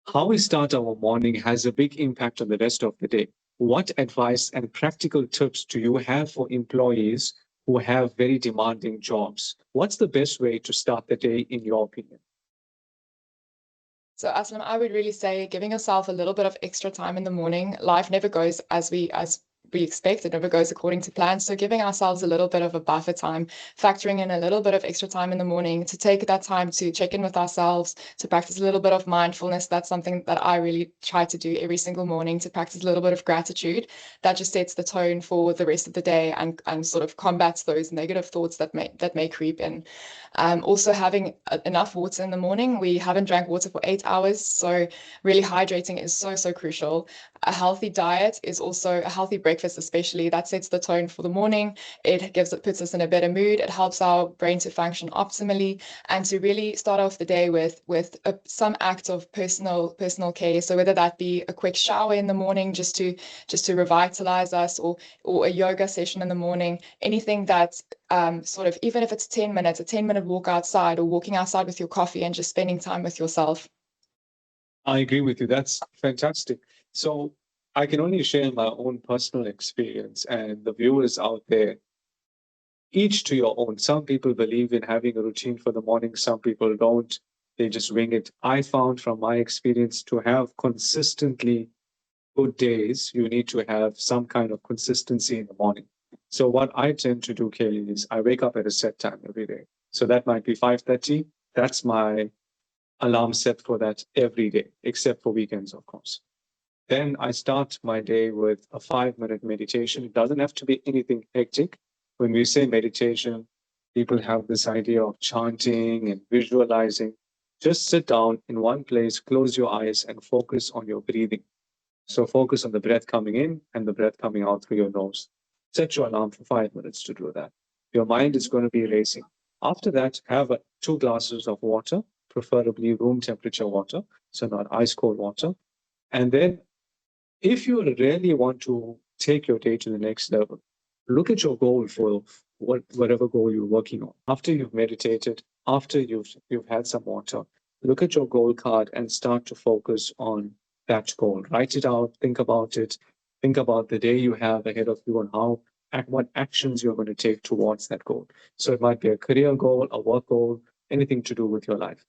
How we start our morning has a big impact on the rest of the day. What advice and practical tips do you have for employees who have very demanding jobs? What's the best way to start the day, in your opinion? So, Aslam, I would really say giving yourself a little bit of extra time in the morning. Life never goes as we expect. It never goes according to plan. So, giving ourselves a little bit of a buffer time, factoring in a little bit of extra time in the morning to take that time to check in with ourselves, to practice a little bit of mindfulness. That's something that I really try to do every single morning, to practice a little bit of gratitude. That just sets the tone for the rest of the day and sort of combats those negative thoughts that may creep in. Also, having enough water in the morning. We haven't drank water for 8 hours, so really hydrating is so crucial. A healthy diet is also a healthy breakfast, especially that sets the tone for the morning. It puts us in a better mood. It helps our brain to function optimally and to really start off the day with some act of personal care. So whether that be a quick shower in the morning just to revitalize us, or a yoga session in the morning, anything that sort of, even if it's 10 minutes, a 10-minute walk outside, or walking outside with your coffee and just spending time with yourself. I agree with you. That's fantastic. So I can only share my own personal experience, and the viewers out there, each to your own. Some people believe in having a routine for the morning, some people don't. They just wing it. I found from my experience, to have consistently good days, you need to have some kind of consistency in the morning. So what I tend to do, Kaylee, is I wake up at a set time every day. So that might be 5:30. That's my alarm set for that every day, except for weekends, of course. Then I start my day with a 5-minute meditation. It doesn't have to be anything hectic. When we say meditation, people have this idea of chanting and visualizing. Just sit down in one place, close your eyes, and focus on your breathing. So focus on the breath coming in and the breath coming out through your nose. Set your alarm for 5 minutes to do that. Your mind is going to be racing. After that, have 2 glasses of water, preferably room temperature water, so not ice cold water. And then, if you really want to take your day to the next level, look at your goal for whatever goal you're working on. After you've meditated, after you've had some water, look at your goal card and start to focus on that goal. Write it out, think about it, think about the day you have ahead of you and what actions you're going to take towards that goal. So it might be a career goal, a work goal, anything to do with your life.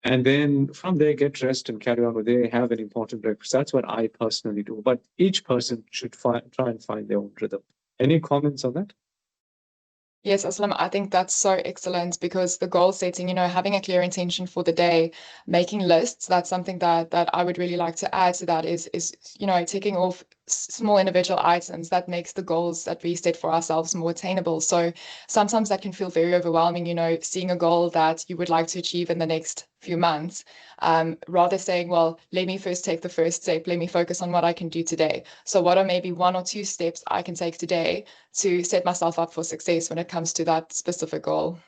And then from there, get dressed and carry on with it. Have an important breakfast. That's what I personally do. But each person should try and find their own rhythm. Any comments on that? Yes, Aslam, I think that's so excellent, because the goal setting, having a clear intention for the day, making lists, that's something that I would really like to add to that is ticking off small individual items that makes the goals that we set for ourselves more attainable. So sometimes that can feel very overwhelming, seeing a goal that you would like to achieve in the next few months, rather saying, well, let me first take the first step. Let me focus on what I can do today. So what are maybe 1 or 2 steps I can take today to set myself up for success when it comes to that specific goal?